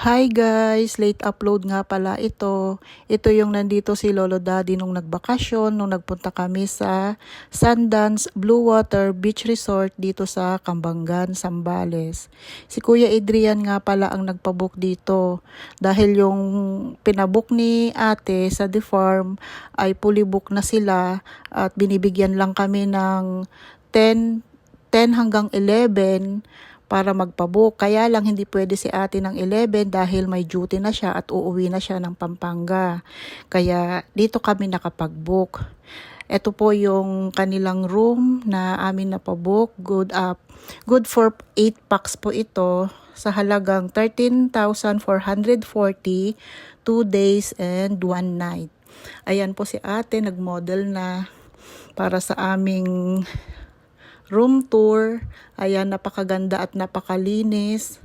Hi guys! Late upload nga pala ito. Ito yung nandito si Lolo Daddy nung nagbakasyon, nung nagpunta kami sa Sundance Blue Water Beach Resort dito sa Cambangan, Zambales. Si Kuya Adrian nga pala ang nagpabook dito. Dahil yung pinabook ni ate sa The Farm ay fully book na sila at binibigyan lang kami ng 10 hanggang 11 para magpabook. Kaya lang hindi pwede si ate ng 11 dahil may duty na siya at uuwi na siya ng Pampanga. Kaya dito kami nakapag-book. Ito po yung kanilang room na amin napabook. Good for 8 packs po ito sa halagang 13,440, 2 days and 1 night. Ayan po si ate, nag-model na para sa aming room tour. Ayan, napakaganda at napakalinis.